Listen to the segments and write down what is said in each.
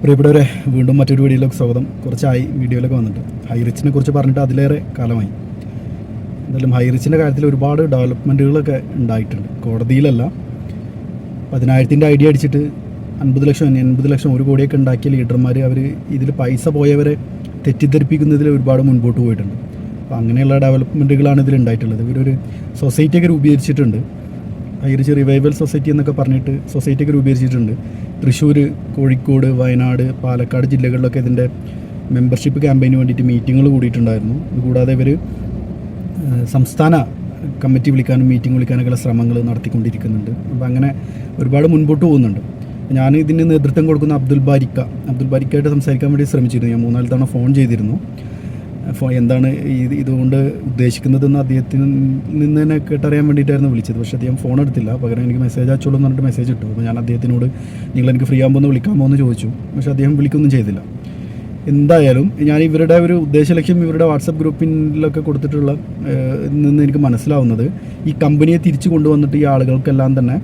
പ്രിയപ്പെട്ടവരെ, വീണ്ടും മറ്റൊരു വീഡിയോയിലേക്ക് സ്വാഗതം. കുറച്ചായി വീഡിയോയിലൊക്കെ വന്നിട്ട് ഹൈറിച്ചിനെ കുറിച്ച് പറഞ്ഞിട്ട് അതിലേറെ കാലമായി. എന്തായാലും ഹൈറിച്ചിൻ്റെ കാര്യത്തിൽ ഒരുപാട് ഡെവലപ്മെൻറ്റുകളൊക്കെ ഉണ്ടായിട്ടുണ്ട്. കോടതിയിലല്ല, 10,000-ൻ്റെ ഐഡിയ അടിച്ചിട്ട് 50 ലക്ഷം 80 ലക്ഷം 1 കോടിയൊക്കെ ഉണ്ടാക്കിയ ലീഡർമാർ അവർ ഇതിൽ പൈസ പോയവരെ തെറ്റിദ്ധരിപ്പിക്കുന്നതിൽ ഒരുപാട് മുൻപോട്ട് പോയിട്ടുണ്ട്. അപ്പോൾ അങ്ങനെയുള്ള ഡെവലപ്മെൻറ്റുകളാണ് ഇതിൽ ഉണ്ടായിട്ടുള്ളത്. ഇവരൊരു സൊസൈറ്റിയൊക്കെ രൂപീകരിച്ചിട്ടുണ്ട്. ഹൈറിച്ച് റിവൈവൽ സൊസൈറ്റി എന്നൊക്കെ പറഞ്ഞിട്ട് സൊസൈറ്റിയൊക്കെ രൂപീകരിച്ചിട്ടുണ്ട്. തൃശ്ശൂർ, കോഴിക്കോട്, വയനാട്, പാലക്കാട് ജില്ലകളിലൊക്കെ ഇതിൻ്റെ മെമ്പർഷിപ്പ് ക്യാമ്പയിന് വേണ്ടിയിട്ട് മീറ്റിങ്ങുകൾ കൂടിയിട്ടുണ്ടായിരുന്നു. ഇതുകൂടാതെ ഇവർ സംസ്ഥാന കമ്മിറ്റി വിളിക്കാനും മീറ്റിംഗ് വിളിക്കാനൊക്കെയുള്ള ശ്രമങ്ങൾ നടത്തിക്കൊണ്ടിരിക്കുന്നുണ്ട്. അപ്പോൾ അങ്ങനെ ഒരുപാട് മുൻപോട്ട് പോകുന്നുണ്ട്. ഞാൻ ഇതിന് നേതൃത്വം കൊടുക്കുന്ന അബ്ദുൽ ബാരിക്കായിട്ട് സംസാരിക്കാൻ വേണ്ടി ശ്രമിച്ചിരുന്നു. ഞാൻ 3-4 തവണ ഫോൺ ചെയ്തിരുന്നു. എന്താണ് ഇതുകൊണ്ട് ഉദ്ദേശിക്കുന്നതെന്ന് അദ്ദേഹത്തിൽ നിന്ന് തന്നെ കേട്ടറിയാൻ വേണ്ടിയിട്ടായിരുന്നു വിളിച്ചത്. പക്ഷേ അദ്ദേഹം ഫോൺ എടുത്തില്ല. പകരം എനിക്ക് മെസ്സേജ് അയച്ചോളൂ എന്ന് പറഞ്ഞിട്ട് മെസ്സേജ് ഇട്ടു. അപ്പോൾ ഞാൻ അദ്ദേഹത്തിനോട് നിങ്ങൾ എനിക്ക് ഫ്രീ ആകുമ്പോൾ ഒന്ന് വിളിക്കാമോ എന്ന് ചോദിച്ചു. പക്ഷേ അദ്ദേഹം വിളിക്കൊന്നും ചെയ്തില്ല. എന്തായാലും ഞാൻ ഇവരുടെ ഒരു ഉദ്ദേശലക്ഷ്യം ഇവരുടെ വാട്സപ്പ് ഗ്രൂപ്പിലൊക്കെ കൊടുത്തിട്ടുള്ള നിന്ന് എനിക്ക് മനസ്സിലാവുന്നത്, ഈ കമ്പനിയെ തിരിച്ചു കൊണ്ടുവന്നിട്ട് ഈ ആളുകൾക്കെല്ലാം തന്നെ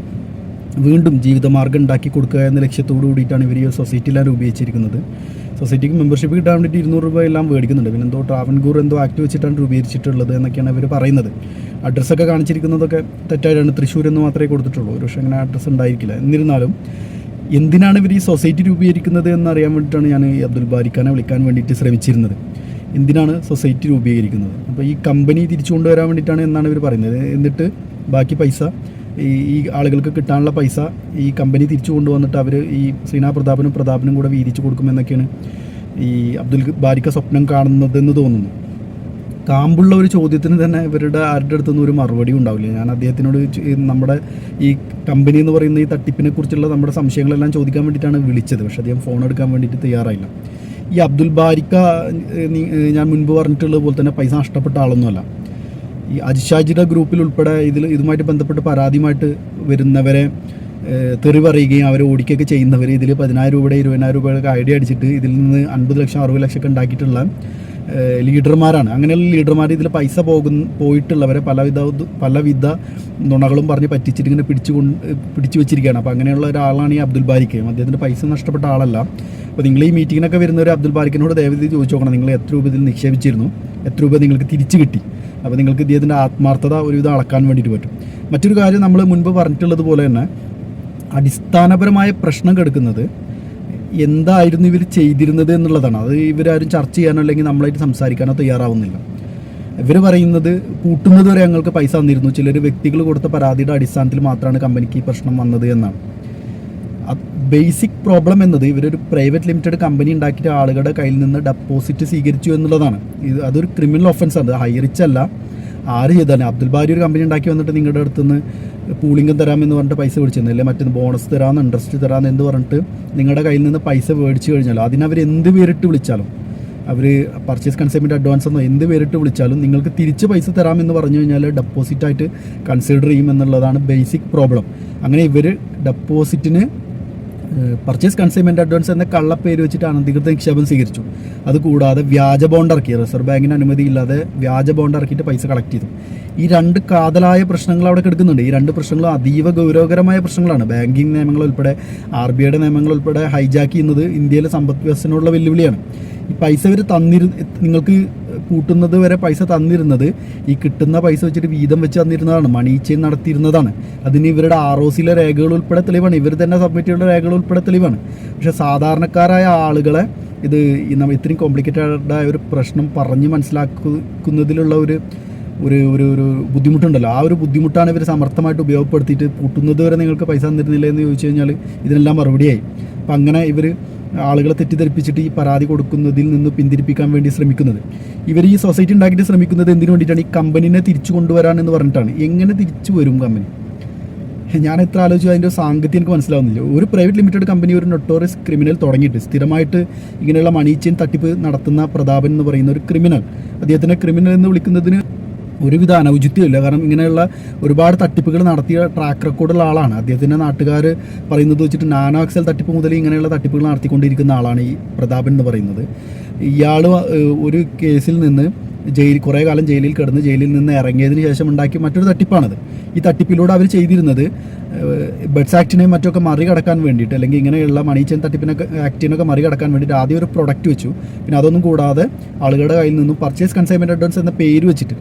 വീണ്ടും ജീവിതമാർഗ്ഗം ഉണ്ടാക്കി കൊടുക്കുക എന്ന ലക്ഷ്യത്തോടു കൂടിയിട്ടാണ് ഇവർ ഈ സൊസൈറ്റിയിലാണ് രൂപീകരിച്ചിരിക്കുന്നത്. സൊസൈറ്റിക്ക് മെമ്പർഷിപ്പ് കിട്ടാൻ വേണ്ടിയിട്ട് 200 രൂപ എല്ലാം മേടിക്കുന്നുണ്ട്. പിന്നെ എന്തോ ട്രാവൻകൂർ എന്തോ ആക്ട് വെച്ചിട്ടാണ് രൂപീകരിച്ചിട്ടുള്ളത് എന്നൊക്കെയാണ് ഇവർ പറയുന്നത്. അഡ്രസ്സൊക്കെ കാണിച്ചിരിക്കുന്നതൊക്കെ തെറ്റായിട്ടാണ്. തൃശ്ശൂർ എന്ന് മാത്രമേ കൊടുത്തിട്ടുള്ളൂ. ഒരു പക്ഷേ അങ്ങനെ അഡ്രസ്സ് ഉണ്ടായിരിക്കില്ല. എന്നിരുന്നാലും എന്തിനാണ് ഇവർ ഈ സൊസൈറ്റി രൂപീകരിക്കുന്നത് എന്നറിയാൻ വേണ്ടിയിട്ടാണ് ഞാൻ ഈ അബ്ദുൽ ബാരിഖാനെ വിളിക്കാൻ വേണ്ടിയിട്ട് ശ്രമിച്ചിരുന്നത്. എന്തിനാണ് സൊസൈറ്റി രൂപീകരിക്കുന്നത്? അപ്പോൾ ഈ കമ്പനി തിരിച്ചു കൊണ്ടുവരാൻ വേണ്ടിയിട്ടാണ് എന്നാണ് ഇവർ പറയുന്നത്. എന്നിട്ട് ബാക്കി പൈസ ഈ ആളുകൾക്ക് കിട്ടാനുള്ള പൈസ ഈ കമ്പനി തിരിച്ചു കൊണ്ടുവന്നിട്ട് അവർ ഈ ശ്രീനാ പ്രതാപനും കൂടെ വീതിച്ചു കൊടുക്കുമെന്നൊക്കെയാണ് ഈ അബ്ദുൽ ബാരിക്ക സ്വപ്നം കാണുന്നതെന്ന് തോന്നുന്നു. കാമ്പുള്ള ഒരു ചോദ്യത്തിന് തന്നെ ഇവരുടെ ആരുടെ അടുത്തൊന്നും ഒരു മറുപടി ഉണ്ടാവില്ല. ഞാൻ അദ്ദേഹത്തിനോട് നമ്മുടെ ഈ കമ്പനി എന്ന് പറയുന്ന ഈ തട്ടിപ്പിനെ കുറിച്ചുള്ള നമ്മുടെ സംശയങ്ങളെല്ലാം ചോദിക്കാൻ വേണ്ടിയിട്ടാണ് വിളിച്ചത്. പക്ഷേ അദ്ദേഹം ഫോൺ എടുക്കാൻ വേണ്ടിയിട്ട് തയ്യാറായില്ല. ഈ അബ്ദുൽ ബാരിക്ക ഞാൻ മുൻപ് പറഞ്ഞിട്ടുള്ളത് പോലെ തന്നെ പൈസ നഷ്ടപ്പെട്ട ആളൊന്നുമല്ല. ഈ അജിഷാജിയുടെ ഗ്രൂപ്പിൽ ഉൾപ്പെടെ ഇതുമായിട്ട് ബന്ധപ്പെട്ട് പരാതിയുമായിട്ട് വരുന്നവരെ തെറി പറയുകയും അവരെ ഓടിക്കുകയൊക്കെ ചെയ്യുന്നവർ ഇതിൽ 10,000 രൂപയുടെ 20,000 രൂപയുടെ ഐഡിയ അടിച്ചിട്ട് ഇതിൽ നിന്ന് 50 ലക്ഷം 60 ലക്ഷമൊക്കെ ഉണ്ടാക്കിയിട്ടുള്ള ലീഡർമാരാണ്. അങ്ങനെയുള്ള ലീഡർമാർ ഇതിൽ പൈസ പോയിട്ടുള്ളവരെ പലവിധ നുണകളും പറഞ്ഞ് പറ്റിച്ചിട്ട് ഇങ്ങനെ പിടിച്ചു വെച്ചിരിക്കുകയാണ്. അപ്പോൾ അങ്ങനെയുള്ള ഒരാളാണ് ഈ അബ്ദുൽ ബാരിക്ക. അദ്ദേഹത്തിൻ്റെ പൈസ നഷ്ടപ്പെട്ട ആളല്ല. അപ്പോൾ നിങ്ങൾ ഈ മീറ്റിങ്ങിനൊക്കെ വരുന്നവർ അബ്ദുൽ ബാരിക്കിനോട് ദയവായി ചോദിച്ചു നോക്കണം, നിങ്ങൾ എത്ര രൂപ ഇതിൽ നിക്ഷേപിച്ചിരുന്നു, എത്ര രൂപ നിങ്ങൾക്ക് തിരിച്ചു കിട്ടി. അപ്പോൾ നിങ്ങൾക്ക് ഇദ്ദേഹത്തിൻ്റെ ആത്മാർത്ഥത ഒരുവിധം അളക്കാൻ വേണ്ടിയിട്ട് പറ്റും. മറ്റൊരു കാര്യം, നമ്മൾ മുൻപ് പറഞ്ഞിട്ടുള്ളത് പോലെ തന്നെ അടിസ്ഥാനപരമായ പ്രശ്നം കിടക്കുന്നത് എന്തായിരുന്നു ഇവർ ചെയ്തിരുന്നത് എന്നുള്ളതാണ്. അത് ഇവരാരും ചർച്ച ചെയ്യാനോ അല്ലെങ്കിൽ നമ്മളായിട്ട് സംസാരിക്കാനോ തയ്യാറാവുന്നില്ല. ഇവർ പറയുന്നത് കൂട്ടുന്നത് വരെ ഞങ്ങൾക്ക് പൈസ തന്നിരുന്നു, ചിലർ വ്യക്തികൾ കൊടുത്ത പരാതിയുടെ അടിസ്ഥാനത്തിൽ മാത്രമാണ് കമ്പനിക്ക് ഈ പ്രശ്നം വന്നത് എന്നാണ്. ബേസിക് പ്രോബ്ലം എന്നത് ഇവരൊരു പ്രൈവറ്റ് ലിമിറ്റഡ് കമ്പനി ഉണ്ടാക്കിയിട്ട് ആളുകളുടെ കയ്യിൽ നിന്ന് ഡെപ്പോസിറ്റ് സ്വീകരിച്ചു എന്നുള്ളതാണ്. അതൊരു ക്രിമിനൽ ഒഫൻസാണ്. ഹൈറിച്ച് അല്ല, ആര് ചെയ്താലും. അബ്ദുൽ ബാരി ഒരു കമ്പനി ഉണ്ടാക്കി വന്നിട്ട് നിങ്ങളുടെ അടുത്തുനിന്ന് പൂളിംഗം തരാമെന്ന് പറഞ്ഞിട്ട് പൈസ മേടിച്ചെന്നില്ല, മറ്റൊന്ന് ബോണസ് തരാമെന്ന് ഇൻട്രസ്റ്റ് തരാമെന്ന് എന്ന് പറഞ്ഞിട്ട് നിങ്ങളുടെ കയ്യിൽ നിന്ന് പൈസ മേടിച്ച് കഴിഞ്ഞാലും അതിനവർ എന്ത് പേരിട്ട് വിളിച്ചാലും, അവർ പർച്ചേസ് കൺസൈൻമെൻറ്റ് അഡ്വാൻസ് എന്നോ എന്ത് പേരിട്ട് വിളിച്ചാലും നിങ്ങൾക്ക് തിരിച്ച് പൈസ തരാമെന്ന് പറഞ്ഞു കഴിഞ്ഞാൽ ഡെപ്പോസിറ്റായിട്ട് കൺസിഡർ ചെയ്യും എന്നുള്ളതാണ് ബേസിക് പ്രോബ്ലം. അങ്ങനെ ഇവർ ഡെപ്പോസിറ്റിന് പർച്ചേസ് കൺസൈൻമെൻറ്റ് അഡ്വാൻസ് എന്ന കള്ളപ്പേര് വെച്ചിട്ട് അനധികൃത നിക്ഷേപം സ്വീകരിച്ചു. അതുകൂടാതെ വ്യാജ ബോണ്ട് ഇറക്കി, റിസർവ് ബാങ്കിന് അനുമതിയില്ലാതെ വ്യാജ ബോണ്ട് ഇറക്കിയിട്ട് പൈസ കളക്ട് ചെയ്തു. ഈ 2 കാതലായ പ്രശ്നങ്ങൾ അവിടെ കിടക്കുന്നുണ്ട്. ഈ 2 പ്രശ്നങ്ങളും അതീവ ഗൗരവകരമായ പ്രശ്നങ്ങൾ ബാങ്കിങ് നിയമങ്ങൾ ഉൾപ്പെടെ RBIയുടെ നിയമങ്ങൾ ഉൾപ്പെടെ ഹൈജാക്ക് ചെയ്യുന്നത് ഇന്ത്യയിലെ സമ്പദ് വ്യവസ്ഥയോടുള്ള വെല്ലുവിളിയാണ്. ഈ പൈസ ഇവർ നിങ്ങൾക്ക് കൂട്ടുന്നത് വരെ പൈസ തന്നിരുന്നത് ഈ കിട്ടുന്ന പൈസ വെച്ചിട്ട് വീതം വെച്ച് തന്നിരുന്നതാണ്, മണി ചെയിൻ നടത്തിയിരുന്നതാണ്. അതിന് ഇവരുടെ ROCയിലെ രേഖകൾ ഉൾപ്പെടെ തെളിവാണ്, ഇവർ തന്നെ സബ്മിറ്റ് ചെയ്യേണ്ട രേഖകൾ ഉൾപ്പെടെ തെളിവാണ്. പക്ഷേ സാധാരണക്കാരായ ആളുകളെ ഇത് ഇത്രയും കോംപ്ലിക്കേറ്റഡ് ആയ ഒരു പ്രശ്നം പറഞ്ഞ് മനസ്സിലാക്കുന്നതിലുള്ള ഒരു ബുദ്ധിമുട്ടുണ്ടല്ലോ, ആ ഒരു ബുദ്ധിമുട്ടാണ് ഇവർ സമർത്ഥമായിട്ട് ഉപയോഗപ്പെടുത്തിയിട്ട് കൂട്ടുന്നത് വരെ നിങ്ങൾക്ക് പൈസ തന്നിരുന്നില്ല എന്ന് ചോദിച്ചു കഴിഞ്ഞാൽ ഇതിനെല്ലാം മറുപടിയായി. അപ്പം അങ്ങനെ ഇവർ ആളുകളെ തെറ്റിദ്ധരിപ്പിച്ചിട്ട് ഈ പരാതി കൊടുക്കുന്നതിൽ നിന്ന് പിന്തിരിപ്പിക്കാൻ വേണ്ടി ശ്രമിക്കുന്നത്. ഇവർ ഈ സൊസൈറ്റി ഉണ്ടാക്കിയിട്ട് ശ്രമിക്കുന്നത് എന്തിനു വേണ്ടിയിട്ടാണ്? ഈ കമ്പനിനെ തിരിച്ചു കൊണ്ടുവരാൻ എന്ന് പറഞ്ഞിട്ടാണ്. എങ്ങനെ തിരിച്ചു വരും കമ്പനി? ഞാൻ എത്ര ആലോചിച്ചു, അതിൻ്റെ സാങ്കത്യം എനിക്ക് മനസ്സിലാവുന്നില്ല. ഒരു പ്രൈവറ്റ് ലിമിറ്റഡ് കമ്പനി ഒരു നൊട്ടോറിയസ് ക്രിമിനൽ തുടങ്ങിയിട്ട് സ്ഥിരമായിട്ട് ഇങ്ങനെയുള്ള മണി ചെയിൻ തട്ടിപ്പ് നടത്തുന്ന പ്രതാപൻ എന്ന് പറയുന്ന ഒരു ക്രിമിനൽ, അദ്ദേഹത്തിനെ ക്രിമിനൽ എന്ന് വിളിക്കുന്നതിന് ഒരുവിധ അനൗചിത്യമില്ല. കാരണം ഇങ്ങനെയുള്ള ഒരുപാട് തട്ടിപ്പുകൾ നടത്തിയ ട്രാക്ക് റെക്കോർഡുള്ള ആളാണ്. അദ്ദേഹത്തിൻ്റെ നാട്ടുകാർ പറയുന്നത് വെച്ചിട്ട് നാനോ എക്സൽ തട്ടിപ്പ് മുതൽ ഇങ്ങനെയുള്ള തട്ടിപ്പുകൾ നടത്തിക്കൊണ്ടിരിക്കുന്ന ആളാണ് ഈ പ്രതാപൻ എന്ന് പറയുന്നത്. ഇയാൾ ഒരു കേസിൽ നിന്ന് കുറേ കാലം ജയിലിൽ കിടന്ന് ജയിലിൽ നിന്ന് ഇറങ്ങിയതിന് ശേഷം ഉണ്ടാക്കിയ മറ്റൊരു തട്ടിപ്പാണത്. ഈ തട്ടിപ്പിലൂടെ അവർ ചെയ്തിരുന്നത് ബഡ്സ് ആക്ടിനെയും മറ്റൊക്കെ മറികടക്കാൻ വേണ്ടിയിട്ട്, അല്ലെങ്കിൽ ഇങ്ങനെയുള്ള മണി ചെയിൻ തട്ടിപ്പിനൊക്കെ ആക്ടിനൊക്കെ മറികടക്കാൻ വേണ്ടിയിട്ട് ആദ്യം ഒരു പ്രൊഡക്റ്റ് വെച്ചു. പിന്നെ അതൊന്നും കൂടാതെ ആളുകളുടെ കയ്യിൽ നിന്നും പർച്ചേസ് കൺസൈൻമെൻറ്റ് അഡ്വാൻസ് എന്ന പേര് വെച്ചിട്ട്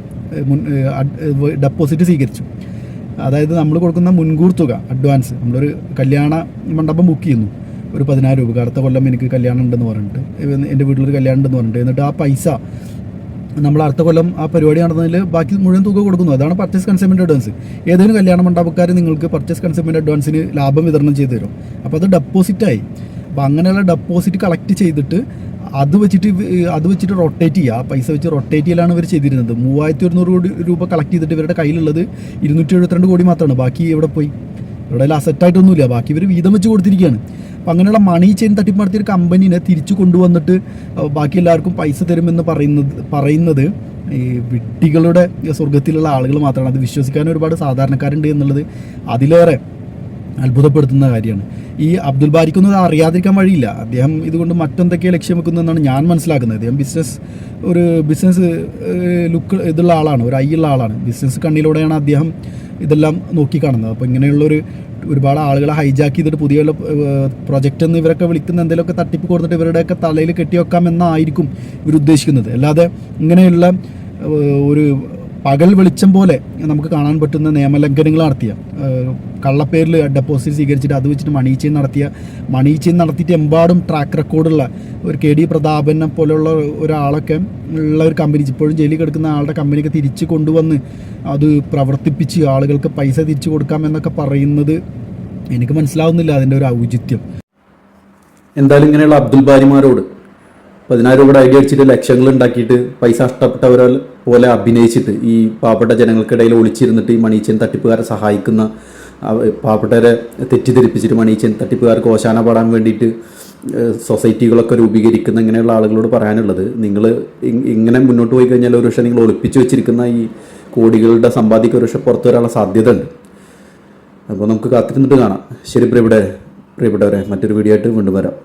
ഡെപ്പോസിറ്റ് സ്വീകരിച്ചു. അതായത് നമ്മൾ കൊടുക്കുന്ന മുൻകൂർ തുക അഡ്വാൻസ്, നമ്മളൊരു കല്യാണ മണ്ഡപം ബുക്ക് ചെയ്യുന്നു, ഒരു 10,000 രൂപ, അടുത്ത കൊല്ലം എനിക്ക് കല്യാണം ഉണ്ടെന്ന് പറഞ്ഞിട്ട്, എൻ്റെ വീട്ടിലൊരു കല്യാണം ഉണ്ടെന്ന് പറഞ്ഞിട്ട്, എന്നിട്ട് ആ പൈസ നമ്മൾ അടുത്ത കൊല്ലം ആ പരിപാടി നടന്നതിൽ ബാക്കി മുഴുവൻ തുക കൊടുക്കുന്നു. അതാണ് പർച്ചേസ് കൺസൈൻമെൻറ്റ് അഡ്വാൻസ്. ഏതെങ്കിലും കല്യാണ മണ്ഡപക്കാർ നിങ്ങൾക്ക് പർച്ചേസ് കൺസൈൻമെൻറ്റ് അഡ്വാൻസിന് ലാഭം വിതരണം ചെയ്തു തരും. അപ്പോൾ അത് ഡെപ്പോസിറ്റായി. അപ്പോൾ അങ്ങനെയുള്ള ഡെപ്പോസിറ്റ് കളക്ട് ചെയ്തിട്ട് അത് വെച്ചിട്ട് റൊട്ടേറ്റ് ചെയ്യുക, ആ പൈസ വെച്ച് റൊട്ടേറ്റ് ചെയ്യലാണ് ഇവർ ചെയ്തിരുന്നത്. 3100 കോടി രൂപ കളക്ട് ചെയ്തിട്ട് ഇവരുടെ കയ്യിലുള്ളത് 272 കോടി മാത്രമാണ്. ബാക്കി എവിടെ പോയി? ഇവിടെ അസറ്റായിട്ടൊന്നുമില്ല, ബാക്കി ഇവർ വീതം വെച്ച് കൊടുത്തിരിക്കുകയാണ്. അപ്പം അങ്ങനെയുള്ള മണി ചെയിൻ തട്ടിപ്പ് നടത്തിയൊരു കമ്പനീനെ തിരിച്ചു കൊണ്ടുവന്നിട്ട് ബാക്കി എല്ലാവർക്കും പൈസ തരുമെന്ന് പറയുന്നത് ഈ വിഡ്ഢികളുടെ സ്വർഗത്തിലുള്ള ആളുകൾ മാത്രമാണ്. അത് വിശ്വസിക്കാൻ ഒരുപാട് സാധാരണക്കാരുണ്ട് എന്നുള്ളത് അതിലേറെ അത്ഭുതപ്പെടുത്തുന്ന കാര്യമാണ്. ഈ അബ്ദുൽ ബാരിക്കൊന്നും അത് അറിയാതിരിക്കാൻ വഴിയില്ല. അദ്ദേഹം ഇതുകൊണ്ട് മറ്റെന്തൊക്കെ ലക്ഷ്യം വെക്കുന്നതെന്നാണ് ഞാൻ മനസ്സിലാക്കുന്നത്. അദ്ദേഹം ബിസിനസ് ലുക്ക് ഇതുള്ള ആളാണ്, ഒരു ഐയുള്ള ആളാണ്. ബിസിനസ് കണ്ണിലൂടെയാണ് അദ്ദേഹം ഇതെല്ലാം നോക്കിക്കാണുന്നത്. അപ്പോൾ ഇങ്ങനെയുള്ളൊരു ഒരുപാട് ആളുകളെ ഹൈജാക്ക് ചെയ്തിട്ട് പുതിയ പ്രൊജക്റ്റ് എന്ന് ഇവരൊക്കെ വിളിക്കുന്ന എന്തെങ്കിലുമൊക്കെ തട്ടിപ്പ് കൊടുത്തിട്ട് ഇവരുടെയൊക്കെ തലയിൽ കെട്ടിവെക്കാം എന്നായിരിക്കും ഇവർ ഉദ്ദേശിക്കുന്നത്. അല്ലാതെ ഇങ്ങനെയുള്ള ഒരു പകൽ വെളിച്ചം പോലെ നമുക്ക് കാണാൻ പറ്റുന്ന നിയമലംഘനങ്ങൾ നടത്തിയ, കള്ളപ്പേരിൽ ഡെപ്പോസിറ്റ് സ്വീകരിച്ചിട്ട് അത് വെച്ചിട്ട് മണി ചെയിൻ നടത്തിയിട്ട് എമ്പാടും ട്രാക്ക് റെക്കോർഡുള്ള ഒരു KD പ്രതാപനെ പോലെയുള്ള ഒരാളൊക്കെ ഉള്ള ഒരു കമ്പനി, ഇപ്പോഴും ജയിലിൽ കിടക്കുന്ന ആളുടെ കമ്പനിയൊക്കെ തിരിച്ച് കൊണ്ടുവന്ന് അത് പ്രവർത്തിപ്പിച്ച് ആളുകൾക്ക് പൈസ തിരിച്ചു കൊടുക്കാമെന്നൊക്കെ പറയുന്നത് എനിക്ക് മനസ്സിലാവുന്നില്ല അതിൻ്റെ ഒരു ഔചിത്യം. എന്തായാലും ഇങ്ങനെയുള്ള അബ്ദുൽ ബാരിമാരോട് 10,000 രൂപയുടെ ഐഡിയ അടിച്ചിട്ട് ലക്ഷങ്ങൾ ഉണ്ടാക്കിയിട്ട് പൈസ നഷ്ടപ്പെട്ടവരെ പോലെ അഭിനയിച്ചിട്ട് ഈ പാവപ്പെട്ട ജനങ്ങൾക്കിടയിൽ ഒളിച്ചിരുന്നിട്ട് ഈ മണി ചെയിൻ തട്ടിപ്പുകാരെ സഹായിക്കുന്ന, പാവപ്പെട്ടവരെ തെറ്റിദ്ധരിപ്പിച്ചിട്ട് മണി ചെയിൻ തട്ടിപ്പുകാർക്ക് ഓശാന പാടാൻ വേണ്ടിയിട്ട് സൊസൈറ്റികളൊക്കെ രൂപീകരിക്കുന്ന ഇങ്ങനെയുള്ള ആളുകളോട് പറയാനുള്ളത്, നിങ്ങൾ ഇങ്ങനെ മുന്നോട്ട് പോയി കഴിഞ്ഞാൽ ഒരു പക്ഷേ നിങ്ങൾ ഒളിപ്പിച്ച് വെച്ചിരിക്കുന്ന ഈ കോടികളുടെ സമ്പാദിക്ക് ഒരു പക്ഷേ പുറത്തു വരാനുള്ള സാധ്യത ഉണ്ട്. അപ്പോൾ നമുക്ക് കാത്തിരുന്നിട്ട് കാണാം. ശരി പ്രിയപ്പെട്ടവരെ, മറ്റൊരു വീഡിയോ ആയിട്ട് വീണ്ടും വരാം.